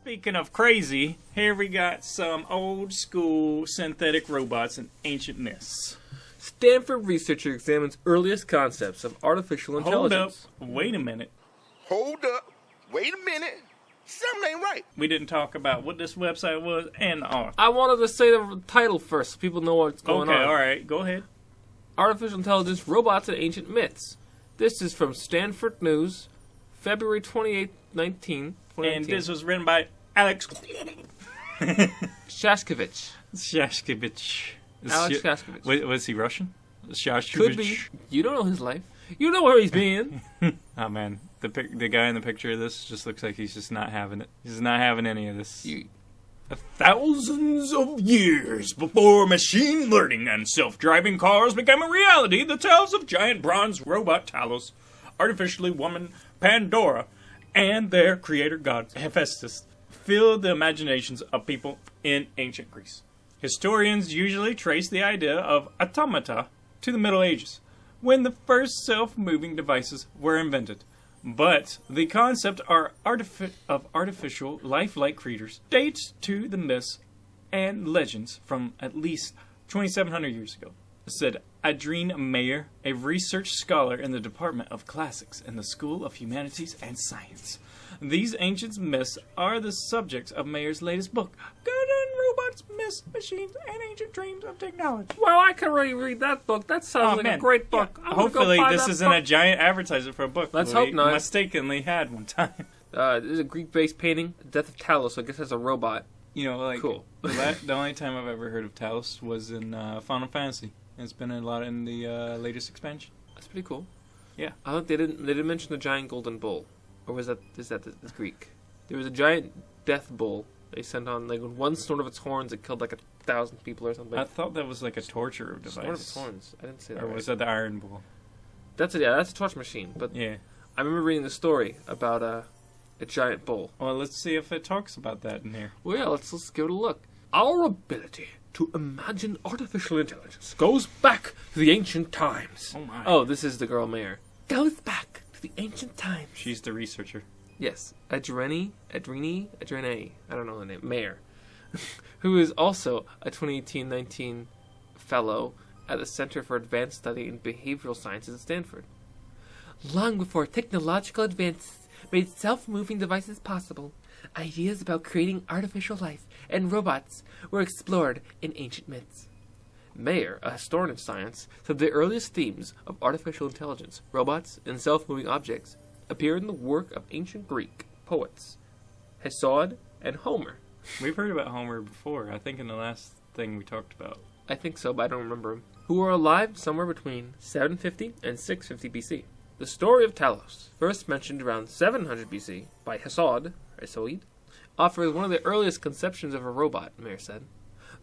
Speaking of crazy, here we got some old school synthetic robots and ancient myths. Stanford researcher examines earliest concepts of artificial intelligence. Hold up. Wait a minute. Hold up. Wait a minute. Something ain't right. We didn't talk about what this website was and the author. I wanted to say the title first so people know what's going on. Okay, alright. Go ahead. Artificial Intelligence, Robots and Ancient Myths. This is from Stanford News, February 28, 2019. And this was written by Alex Shashkevich. Shashkevich. Alex Shashkevich. Was he Russian? Shashkevich? Could be. You don't know his life. You know where he's been. Oh man, the guy in the picture of this just looks like he's just not having it. He's not having any of this. Thousands of years before machine learning and self-driving cars became a reality, the tales of giant bronze robot Talos, artificially woman Pandora, and their creator god Hephaestus filled the imaginations of people in ancient Greece. Historians usually trace the idea of automata to the Middle Ages, when the first self-moving devices were invented. But the concept of artificial, lifelike creatures dates to the myths and legends from at least 2,700 years ago, said Adrien Mayer, a research scholar in the Department of Classics in the School of Humanities and Science. These ancient myths are the subjects of Mayer's latest book, God and Robots, Myths, Machines, and Ancient Dreams of Technology. Well, I can already read that book. That sounds like a great book. Yeah. Hopefully this isn't a giant advertisement for a book. Let's hope not. Mistakenly had one time. This is a Greek-based painting, Death of Talos, so I guess that's a robot. You know, like, cool. The only time I've ever heard of Talos was in Final Fantasy. It's been a lot in the latest expansion. That's pretty cool. Yeah. I think they didn't mention the giant golden bull. Or is that Greek? There was a giant death bull they sent on, like, with one snort of its horns, it killed like 1,000 people or something. I thought that was like a torture device. Snort of its horns. I didn't say that. Or was that the Iron Bull? That's a torch machine. But yeah, I remember reading the story about a giant bull. Well, let's see if it talks about that in here. Well, yeah, let's give it a look. Our ability to imagine artificial intelligence goes back to the ancient times. Oh my! Oh, this is the girl Mayer. Goes back to the ancient times. She's the researcher. Yes, Adrene, I don't know the name, Mayer, who is also a 2018-19 fellow at the Center for Advanced Study in Behavioral Sciences at Stanford. Long before technological advances made self-moving devices possible, ideas about creating artificial life and robots were explored in ancient myths. Mayer, a historian of science, said the earliest themes of artificial intelligence, robots, and self-moving objects appeared in the work of ancient Greek poets, Hesiod and Homer. We've heard about Homer before, I think in the last thing we talked about. I think so, but I don't remember him. Who were alive somewhere between 750 and 650 BC. The story of Talos, first mentioned around 700 BC by Hesiod, offers one of the earliest conceptions of a robot, Mayer said.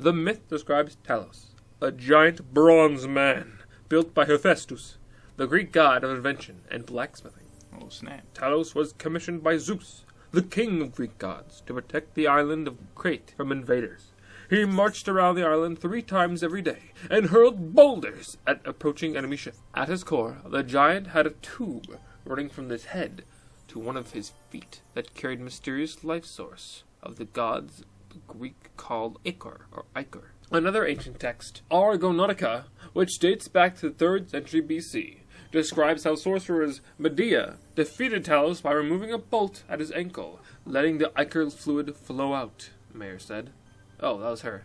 The myth describes Talos, a giant bronze man built by Hephaestus, the Greek god of invention and blacksmithing. Oh, snap. Talos was commissioned by Zeus, the king of Greek gods, to protect the island of Crete from invaders. He marched around the island 3 times every day and hurled boulders at approaching enemy ships. At his core, the giant had a tube running from his head to one of his feet that carried mysterious life source of the gods the Greek called Icar, or Icar. Another ancient text, Argonautica, which dates back to the 3rd century BC, describes how sorcerers Medea defeated Talos by removing a bolt at his ankle, letting the ichor fluid flow out, Mayer said. Oh, that was her.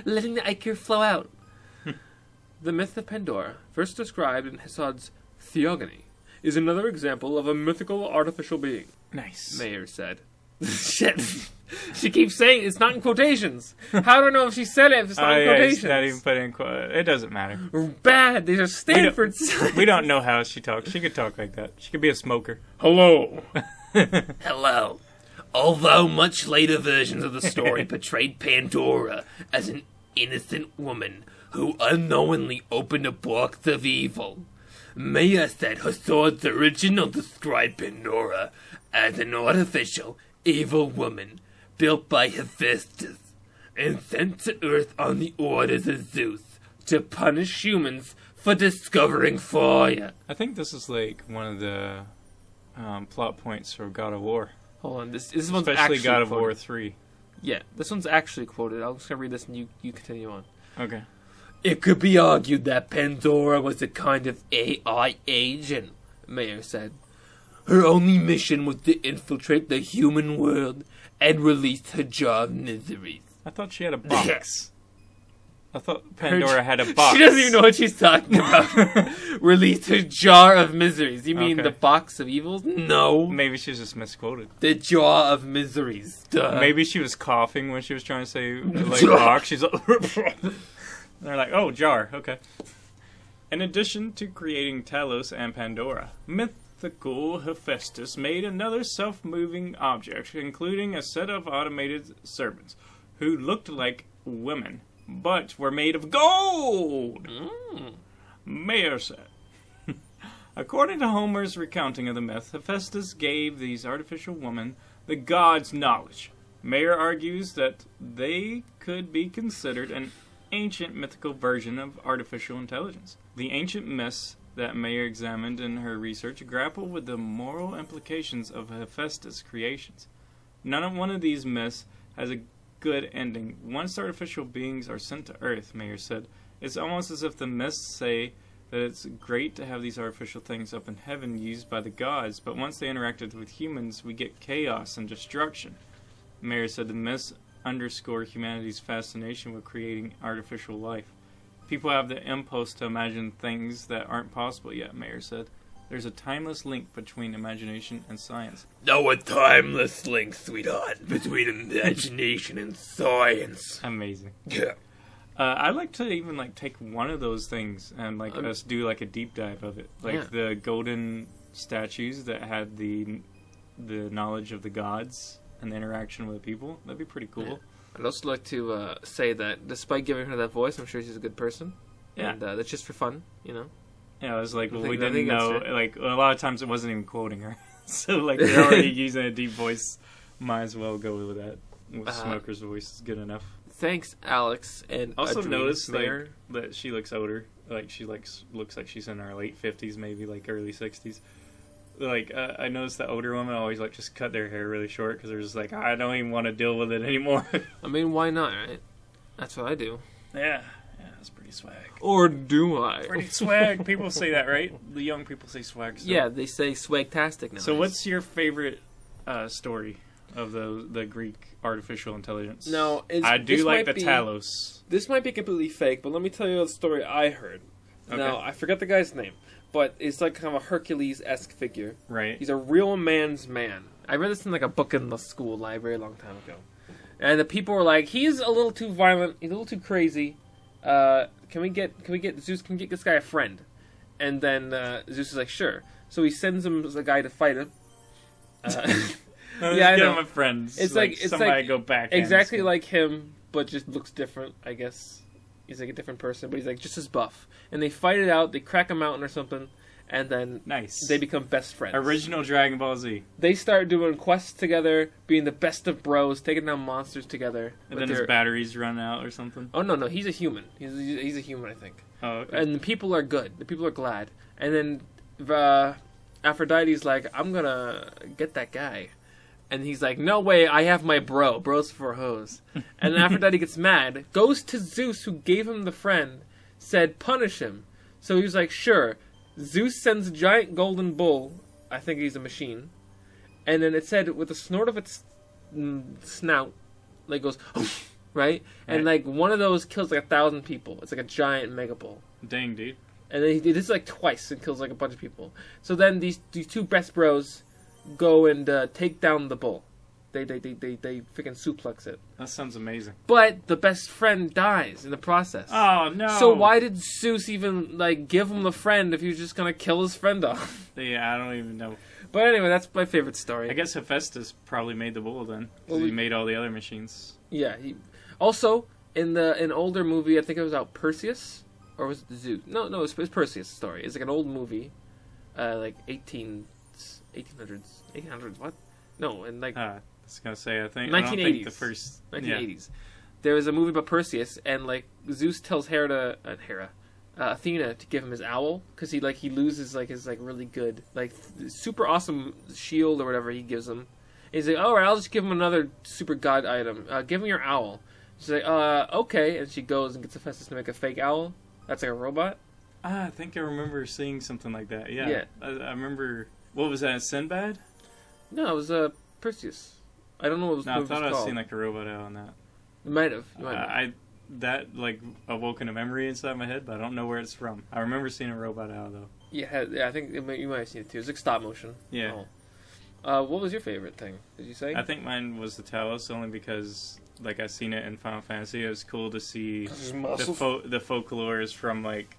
Letting the ichor flow out. The myth of Pandora, first described in Hesiod's Theogony, is another example of a mythical artificial being. Nice. Mayer said. Shit. She keeps saying it's not in quotations. How do I know if she said it if it's not in quotations? It's not even put in quote. It doesn't matter. Bad. These are Stanford. We don't know how she talks. She could talk like that. She could be a smoker. Hello. Hello. Although much later versions of the story portrayed Pandora as an innocent woman who unknowingly opened a box of evil, Mayer said Hesiod's original described Pandora as an artificial, evil woman built by Hephaestus and sent to Earth on the orders of Zeus to punish humans for discovering fire. I think this is like one of the plot points for God of War. Hold on, this one's Especially actually God of quoted. War 3. Yeah, this one's actually quoted. I'm just gonna read this and you continue on. Okay. It could be argued that Pandora was a kind of AI agent, Mayer said. Her only mission was to infiltrate the human world and release her jar of miseries. I thought she had a box. I thought Pandora had a box. She doesn't even know what she's talking about. Release her jar of miseries. You mean Okay. the box of evils? No. Maybe she's just misquoted. The jar of miseries. Duh. Maybe she was coughing when she was trying to say like box. She's like, they're like, oh, jar. Okay. In addition to creating Talos and Pandora, mythical Hephaestus made another self-moving object, including a set of automated servants who looked like women, but were made of gold. Mayer said. According to Homer's recounting of the myth, Hephaestus gave these artificial women the gods' knowledge. Mayer argues that they could be considered an ancient mythical version of artificial intelligence. The ancient myths that Mayer examined in her research grapple with the moral implications of Hephaestus' creations. One of these myths has a good ending. Once artificial beings are sent to Earth, Mayer said, it's almost as if the myths say that it's great to have these artificial things up in heaven used by the gods, but once they interacted with humans, we get chaos and destruction. Mayer said the myths underscore humanity's fascination with creating artificial life. People have the impulse to imagine things that aren't possible yet, Mayer said. There's a timeless link between imagination and science. No, a timeless link, sweetheart, between imagination and science. Amazing. Yeah. I like to even take one of those things and us do a deep dive of it, the golden statues that had the knowledge of the gods and the interaction with the people. That'd be pretty cool. Yeah. I'd also like to say that despite giving her that voice, I'm sure she's a good person. Yeah, and that's just for fun, you know. Yeah, it was we I didn't think know. A lot of times it wasn't even quoting her, so they're already using a deep voice. Might as well go with that. With Smoker's voice is good enough. Thanks, Alex. And also notice that she looks older. She looks like she's in her late 50s, maybe early 60s. I noticed the older women always just cut their hair really short because they're just I don't even want to deal with it anymore. I mean, why not, right? That's what I do. Yeah, that's pretty swag. Or do I? Pretty swag. People say that, right? The young people say swag. So. Yeah, they say swagtastic now. So what's your favorite story of the Greek artificial intelligence? No, I do like the Talos. This might be completely fake, but let me tell you the story I heard. Okay. Now, I forget the guy's name, but it's kind of a Hercules-esque figure. Right. He's a real man's man. I read this in a book in the school library a long time ago. And the people were like, he's a little too violent, he's a little too crazy. Can we get Zeus, can we get this guy a friend? And then Zeus is like, sure. So he sends him a guy to fight him. Yeah, I know. Him a friend. It's somebody go back. Exactly like him, but just looks different, I guess. He's a different person, but he's just as buff. And they fight it out, they crack a mountain or something, and then they become best friends. Original Dragon Ball Z. They start doing quests together, being the best of bros, taking down monsters together. And then his batteries run out or something? Oh, no, he's a human. He's a human, I think. Oh, okay. And the people are good. The people are glad. And then Aphrodite's like, I'm gonna get that guy. And he's like, no way, I have my bro. Bro's for hoes. And then Aphrodite gets mad, goes to Zeus, who gave him the friend, said, punish him. So he was like, sure. Zeus sends a giant golden bull. I think he's a machine. And then it said, with the snort of its snout, goes, right? And one of those kills 1,000 people. It's a giant mega bull. Dang, dude. And then he did this twice and kills a bunch of people. So then these two best bros go and take down the bull. They freaking suplex it. That sounds amazing. But the best friend dies in the process. Oh no! So why did Zeus even give him the friend if he was just gonna kill his friend off? Yeah, I don't even know. But anyway, that's my favorite story. I guess Hephaestus probably made the bull then, because he made all the other machines. Yeah. Also in an older movie, I think it was about Perseus, or was it Zeus? No, it's Perseus' story. It's an old movie, 1800s. What? No, and I was gonna say, I think 1980s. I don't think the first 1980s. Yeah. There was a movie about Perseus, and Zeus tells Athena to give him his owl because he loses his really good super awesome shield or whatever he gives him, He's like, all right, I'll just give him another super god item. Give him your owl. She's like, okay. And she goes and gets Hephaestus to make a fake owl. That's like a robot. I think I remember seeing something like that. Yeah. Yeah. I remember. What was that? Sinbad? No, it was Perseus. I don't know what it was. No, I thought I was seeing like a robot owl on that. You might have. That like awoken a memory inside my head, but I don't know where it's from. I remember seeing a robot owl though. Yeah, I think you might have seen it too. It's like stop motion. Yeah. Oh. What was your favorite thing? Did you say? I think mine was the Talos, only because like I seen it in Final Fantasy. It was cool to see the folklore is from like,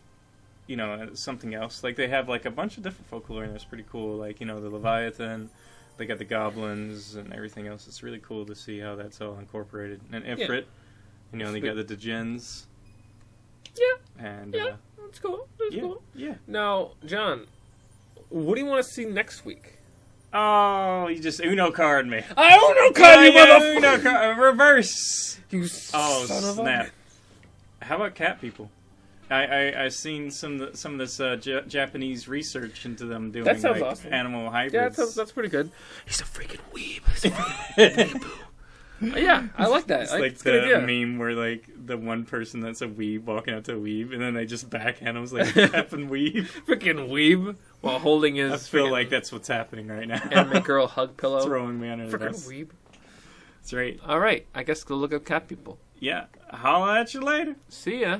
you know, something else. Like they have like a bunch of different folklore, and it's pretty cool. Like, you know, the Leviathan. They got the goblins and everything else. It's really cool to see how that's all incorporated. And Ifrit, you know, they got the Djinns. Yeah. And that's cool. That's cool. Yeah. Now, John, what do you want to see next week? Oh, you just Uno card me. I Uno card you, motherfucker! Uno card reverse. You son of snap! A... How about cat people? I've seen some of this Japanese research into them doing that sounds like awesome. Animal hybrids. Yeah, that's pretty good. He's a freaking weeb. Yeah, I like that. It's like the meme where like the one person that's a weeb walking out to a weeb, and then they just backhand him like effing weeb. Freaking weeb while holding his. I feel like that's what's happening right now. Anime girl hug pillow. Throwing me under the bus. Freaking weeb. That's right. All right, I guess go look up cat people. Yeah, holla at you later. See ya.